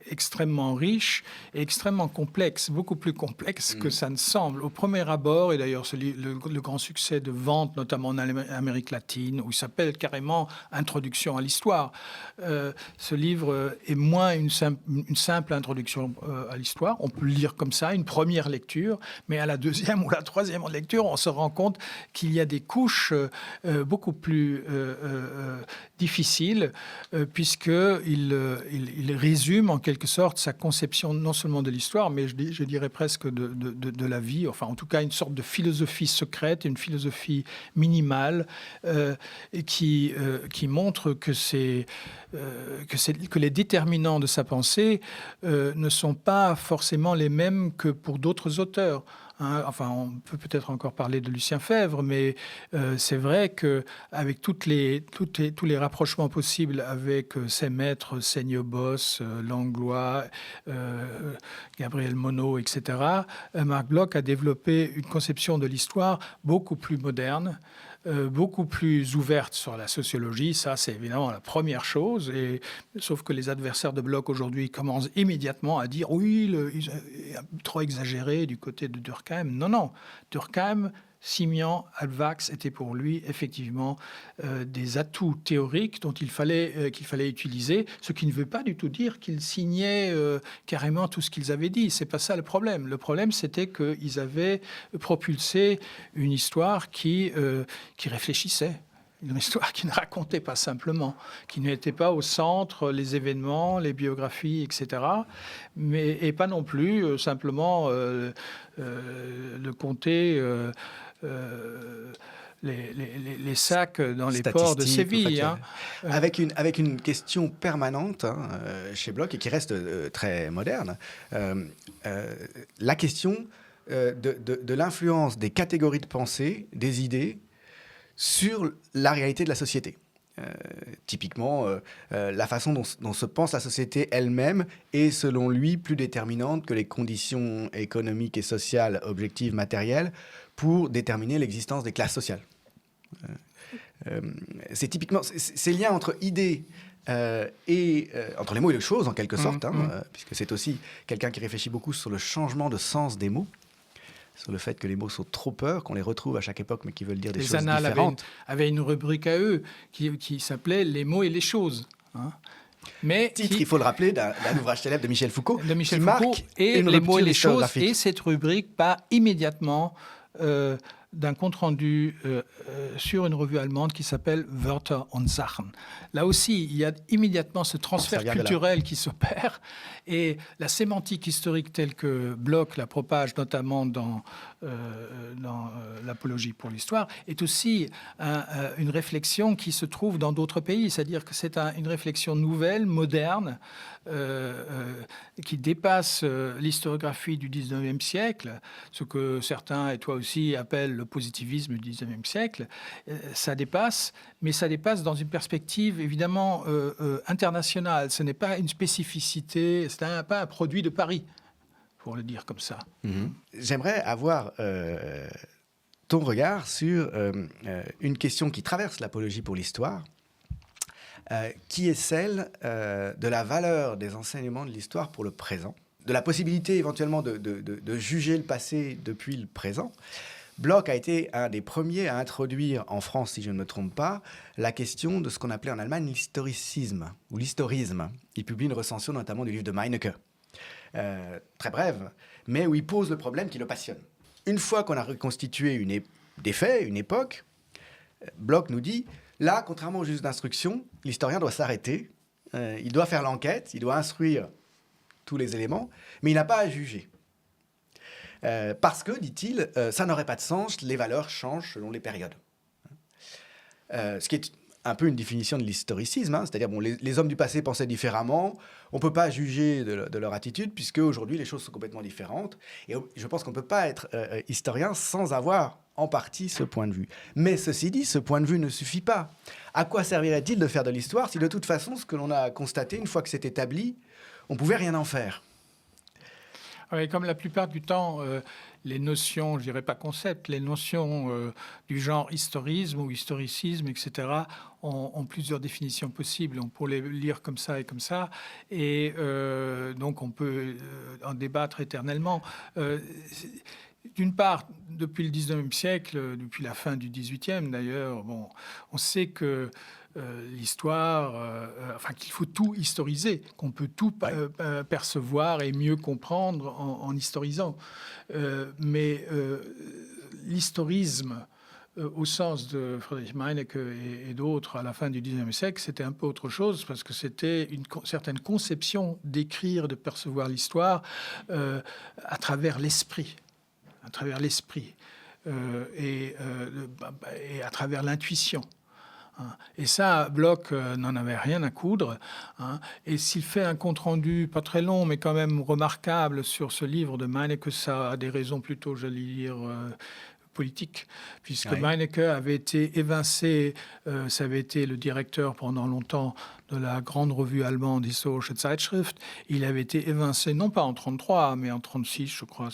extrêmement riche et extrêmement complexe, beaucoup plus complexe que ça ne semble. Au premier abord, et d'ailleurs le grand succès de vente, notamment en Amérique latine, où il s'appelle carrément Introduction à l'histoire. Ce livre est moins une simple introduction à l'histoire. On peut le lire comme ça, une première lecture, mais à la deuxième ou la troisième lecture, on se rend compte qu'il y a des couches beaucoup plus difficiles, puisqu'il résume en quelque sorte sa conception non seulement de l'histoire, mais je dirais presque de la vie, enfin en tout cas une sorte de philosophie secrète, une philosophie minimale, et qui montre que les déterminants de sa pensée ne sont pas forcément les mêmes que pour d'autres auteurs. Hein, enfin, on peut peut-être encore parler de Lucien Febvre, mais c'est vrai qu'avec tous les rapprochements possibles avec ses maîtres, Seigneur-Bosse, Langlois, Gabriel Monod, etc., Marc Bloch a développé une conception de l'histoire beaucoup plus moderne, beaucoup plus ouverte sur la sociologie. Ça, c'est évidemment la première chose. Sauf que les adversaires de Bloch aujourd'hui commencent immédiatement à dire « oui, il est trop exagéré du côté de Durkheim ». Non. Durkheim, Simian, Alvax étaient pour lui effectivement des atouts théoriques dont qu'il fallait utiliser, ce qui ne veut pas du tout dire qu'ils signaient carrément tout ce qu'ils avaient dit. C'est pas ça le problème. Le problème, c'était qu'ils avaient propulsé une histoire qui réfléchissait. Une histoire qui ne racontait pas simplement, qui n'était pas au centre les événements, les biographies, etc. Et pas non plus simplement le compter les sacs dans les ports de Séville. Hein. Avec une question permanente chez Bloch et qui reste très moderne, la question de l'influence des catégories de pensée, des idées, sur la réalité de la société. Typiquement, la façon dont se pense la société elle-même est, selon lui, plus déterminante que les conditions économiques et sociales objectives matérielles pour déterminer l'existence des classes sociales. C'est typiquement ces liens entre idées entre les mots et les choses, en quelque sorte, puisque c'est aussi quelqu'un qui réfléchit beaucoup sur le changement de sens des mots, sur le fait que les mots sont trop peurs, qu'on les retrouve à chaque époque, mais qui veulent dire des choses différentes. Les Annales avaient une rubrique à eux qui s'appelait « Les mots et les choses ». Mais il faut le rappeler, d'un ouvrage célèbre de Michel Foucault, qui marque et les mots et les choses. Et cette rubrique part immédiatement d'un compte-rendu sur une revue allemande qui s'appelle Wörter und Sachen. Là aussi, il y a immédiatement ce transfert culturel qui s'opère, et la sémantique historique telle que Bloch la propage notamment dans l'apologie pour l'histoire est aussi une réflexion qui se trouve dans d'autres pays, c'est-à-dire que c'est une réflexion nouvelle, moderne, qui dépasse l'historiographie du 19e siècle, ce que certains, et toi aussi, appellent le positivisme du 19e siècle. Ça dépasse, mais ça dépasse dans une perspective évidemment internationale. Ce n'est pas une spécificité, ce n'est pas un produit de Paris, pour le dire comme ça. J'aimerais avoir ton regard sur une question qui traverse l'apologie pour l'histoire, qui est celle de la valeur des enseignements de l'histoire pour le présent, de la possibilité éventuellement de juger le passé depuis le présent. Bloch a été un des premiers à introduire en France, si je ne me trompe pas, la question de ce qu'on appelait en Allemagne l'historicisme, ou l'historisme. Il publie une recension notamment du livre de Meinecke, très brève, mais où il pose le problème qui le passionne. Une fois qu'on a reconstitué des faits, une époque, Bloch nous dit, là, contrairement au juge d'instruction, l'historien doit s'arrêter, il doit faire l'enquête, il doit instruire tous les éléments, mais il n'a pas à juger. Parce que, dit-il, ça n'aurait pas de sens, les valeurs changent selon les périodes. Ce qui est un peu une définition de l'historicisme, c'est-à-dire les hommes du passé pensaient différemment, on ne peut pas juger de leur attitude, puisque aujourd'hui les choses sont complètement différentes, et je pense qu'on ne peut pas être historien sans avoir en partie ce point de vue. Mais ceci dit, ce point de vue ne suffit pas. À quoi servirait-il de faire de l'histoire si de toute façon, ce que l'on a constaté, une fois que c'est établi, on ne pouvait rien en faire ? Oui, comme la plupart du temps, les notions, je dirais pas concepts, les notions du genre historisme ou historicisme, etc., ont plusieurs définitions possibles. On pourrait les lire comme ça, et donc on peut en débattre éternellement. D'une part, depuis le 19e siècle, depuis la fin du 18e d'ailleurs, on sait que l'histoire, qu'il faut tout historiser, qu'on peut tout percevoir et mieux comprendre en historisant. Mais l'historisme, au sens de Friedrich Meinecke et d'autres à la fin du 19e siècle, c'était un peu autre chose, parce que c'était une certaine conception d'écrire, de percevoir l'histoire à travers l'esprit. Et à travers l'intuition. Et ça, Bloch n'en avait rien à coudre. Et s'il fait un compte-rendu, pas très long, mais quand même remarquable sur ce livre de Meinecke, ça a des raisons plutôt, j'allais dire, politiques, puisque Meinecke avait été évincé, ça avait été le directeur pendant longtemps de la grande revue allemande Historische Zeitschrift. Il avait été évincé, non pas en 1933, mais en 1936, je crois,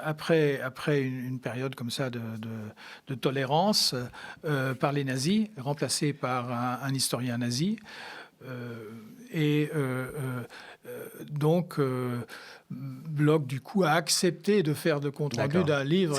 après une période comme ça de tolérance par les nazis, remplacé par un historien nazi. Donc, Bloch, du coup, a accepté de faire de compte-rendu d'un livre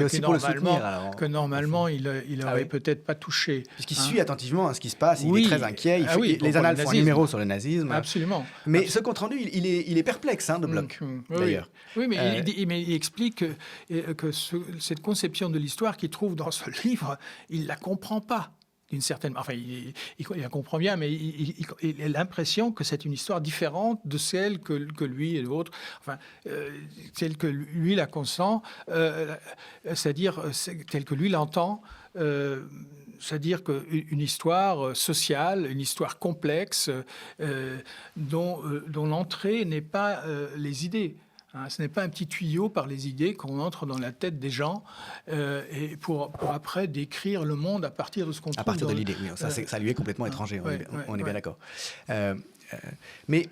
que normalement il n'aurait peut-être pas touché. Puisqu'il suit attentivement ce qui se passe, il est très inquiet. Les Annales font un numéro sur le nazisme. Absolument. Mais ce compte-rendu, il est perplexe, de Bloch, d'ailleurs. Oui, mais il explique que cette conception de l'histoire qu'il trouve dans ce livre, il ne la comprend pas. D'une certaine, il la comprend bien, mais il a l'impression que c'est une histoire différente de celle que lui et d'autres, celle que lui la consent, c'est-à-dire telle que lui l'entend, c'est-à-dire qu'une histoire sociale, une histoire complexe, dont l'entrée n'est pas les idées. Hein, ce n'est pas un petit tuyau par les idées qu'on entre dans la tête des gens et pour après décrire le monde à partir de ce qu'on trouve. À partir de dans l'idée, oui, ça lui est complètement étranger, on est bien d'accord. Mais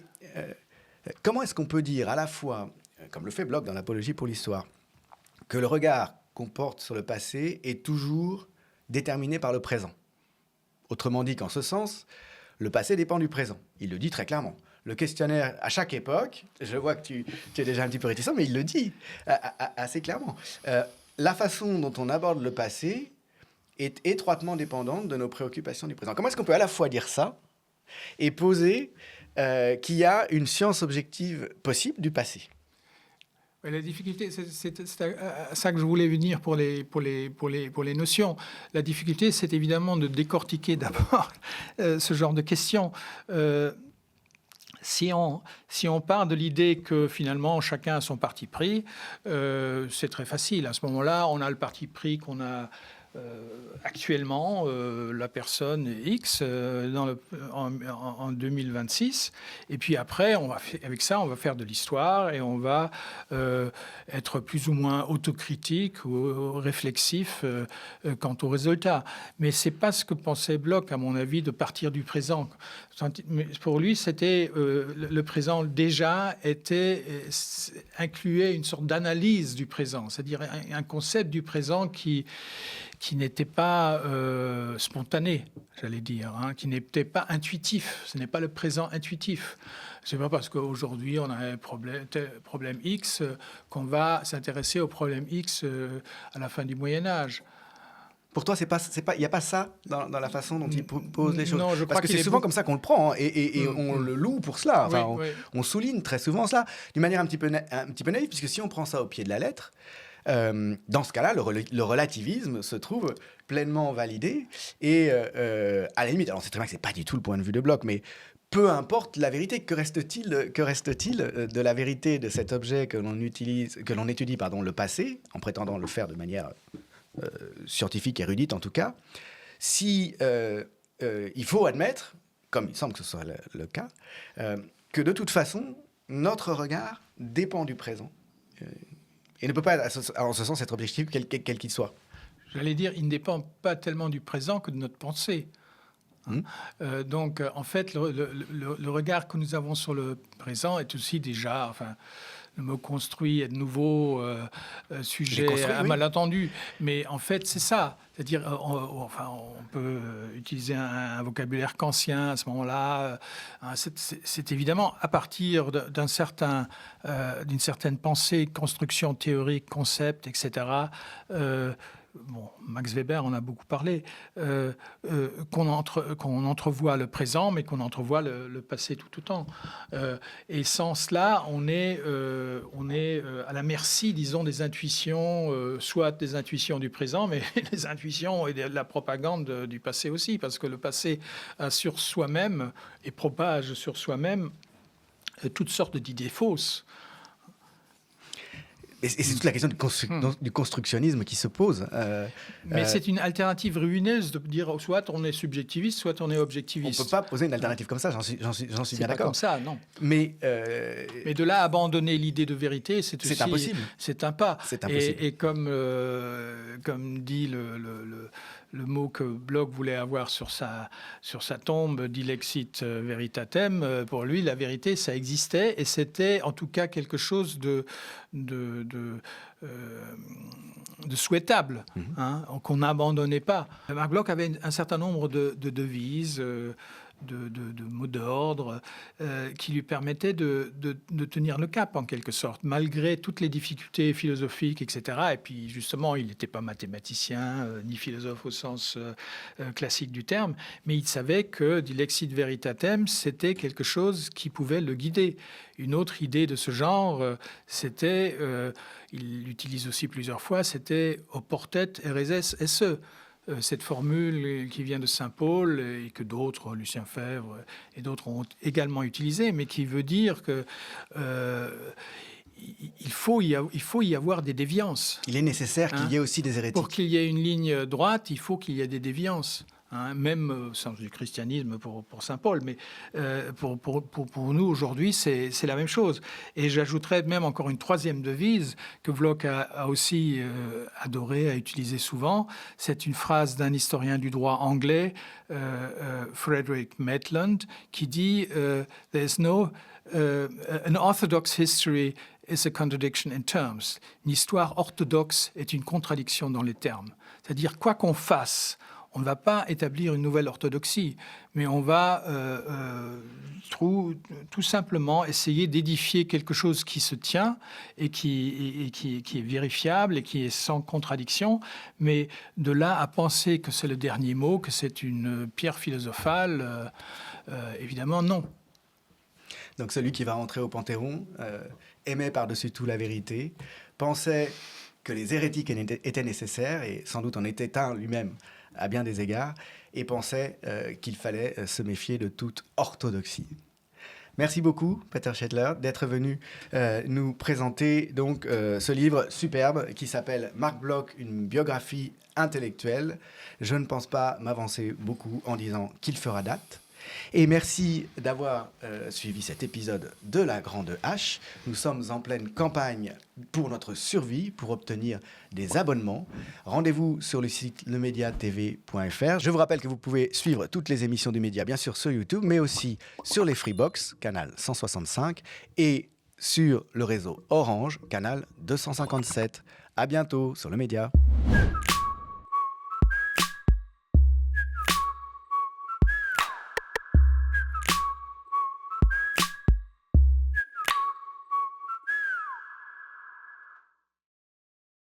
comment est-ce qu'on peut dire à la fois, comme le fait Bloch dans l'Apologie pour l'histoire, que le regard qu'on porte sur le passé est toujours déterminé par le présent? Autrement dit qu'en ce sens, le passé dépend du présent. Il le dit très clairement. Le questionnaire, à chaque époque, je vois que tu es déjà un petit peu réticent, mais il le dit assez clairement. La façon dont on aborde le passé est étroitement dépendante de nos préoccupations du présent. Comment est-ce qu'on peut à la fois dire ça et poser qu'il y a une science objective possible du passé? La difficulté, c'est à ça que je voulais venir pour les notions. La difficulté, c'est évidemment de décortiquer d'abord ce genre de questions. Si on part de l'idée que finalement chacun a son parti pris, c'est très facile. À ce moment-là, on a le parti pris qu'on a actuellement, la personne X en 2026. Et puis après, avec ça, on va faire de l'histoire et on va être plus ou moins autocritique ou réflexif quant aux résultats. Mais c'est pas ce que pensait Bloch, à mon avis, de partir du présent. Pour lui, c'était le présent déjà incluait une sorte d'analyse du présent, c'est-à-dire un concept du présent qui n'était pas spontané, j'allais dire, hein, qui n'était pas intuitif. Ce n'est pas le présent intuitif. Ce n'est pas parce qu'aujourd'hui on a un problème X qu'on va s'intéresser au problème X à la fin du Moyen-Âge. Pour toi, il n'y a pas ça dans la façon dont il pose les choses. Non, je crois parce que c'est souvent comme ça qu'on le prend, hein, et on le loue pour cela. Enfin, on souligne très souvent cela d'une manière un petit peu naïve, puisque si on prend ça au pied de la lettre, dans ce cas-là, le relativisme se trouve pleinement validé. Et à la limite, alors c'est très bien que ce n'est pas du tout le point de vue de Bloch, mais peu importe la vérité, que reste-t-il de la vérité de cet objet que l'on étudie, le passé, en prétendant le faire de manière scientifique, érudite en tout cas, si il faut admettre, comme il semble que ce soit le cas, que de toute façon, notre regard dépend du présent et ne peut pas, en ce sens, être objectif quel qu'il soit. J'allais dire, il ne dépend pas tellement du présent que de notre pensée. Donc, en fait, le regard que nous avons sur le présent est aussi déjà... Le mot construit est de nouveau sujet à malentendu. Mais en fait, c'est ça. C'est-à-dire, on peut utiliser un vocabulaire kantien à ce moment-là. C'est évidemment à partir d'une certaine pensée, construction théorique, concept, etc., Max Weber en a beaucoup parlé, qu'on entrevoit le présent, mais qu'on entrevoit le passé tout autant. Et sans cela, on est à la merci, disons, des intuitions, soit des intuitions du présent, mais des intuitions et de la propagande du passé aussi, parce que le passé a sur soi-même et propage sur soi-même toutes sortes d'idées fausses. Et c'est toute la question du constructionnisme qui se pose. Mais c'est une alternative ruineuse de dire soit on est subjectiviste, soit on est objectiviste. On ne peut pas poser une alternative comme ça, j'en suis bien d'accord. C'est pas comme ça, non. Mais de là à abandonner l'idée de vérité, c'est impossible. C'est un pas. C'est impossible. Et comme dit le mot que Bloch voulait avoir sur sa tombe, dilexit veritatem, pour lui, la vérité, ça existait, et c'était en tout cas quelque chose de souhaitable, qu'on n'abandonnait pas. Marc Bloch avait un certain nombre de devises, de mots d'ordre qui lui permettaient de tenir le cap en quelque sorte, malgré toutes les difficultés philosophiques, etc. Et puis justement, il n'était pas mathématicien ni philosophe au sens classique du terme, mais il savait que dilexit veritatem, c'était quelque chose qui pouvait le guider. Une autre idée de ce genre, c'était, il l'utilise aussi plusieurs fois, c'était oportet ereses esse. Cette formule qui vient de Saint Paul et que d'autres, Lucien Febvre et d'autres ont également utilisée, mais qui veut dire que il faut y avoir des déviances. Il est nécessaire qu'il y ait aussi des hérétiques. Pour qu'il y ait une ligne droite, il faut qu'il y ait des déviances. hein, même au sens du christianisme pour saint Paul, mais pour nous aujourd'hui, c'est la même chose. Et j'ajouterais même encore une troisième devise que Vlok a aussi adoré, a utilisé souvent. C'est une phrase d'un historien du droit anglais, Frederick Maitland, qui dit There's no an orthodox history is a contradiction in terms. Une histoire orthodoxe est une contradiction dans les termes. C'est-à-dire, quoi qu'on fasse, on ne va pas établir une nouvelle orthodoxie, mais on va tout simplement essayer d'édifier quelque chose qui se tient et qui est vérifiable et qui est sans contradiction. Mais de là à penser que c'est le dernier mot, que c'est une pierre philosophale, évidemment non. Donc celui qui va rentrer au Panthéon aimait par-dessus tout la vérité, pensait que les hérétiques étaient nécessaires, et sans doute en était un lui-même à bien des égards, et pensait qu'il fallait se méfier de toute orthodoxie. Merci beaucoup, Peter Schettler, d'être venu nous présenter donc ce livre superbe qui s'appelle Marc Bloch, une biographie intellectuelle. Je ne pense pas m'avancer beaucoup en disant qu'il fera date. Et merci d'avoir suivi cet épisode de La Grande Hache. Nous sommes en pleine campagne pour notre survie, pour obtenir des abonnements. Rendez-vous sur le site lemediatv.fr. Je vous rappelle que vous pouvez suivre toutes les émissions du Média, bien sûr sur YouTube, mais aussi sur les Freebox, canal 165, et sur le réseau Orange, canal 257. À bientôt sur le Média.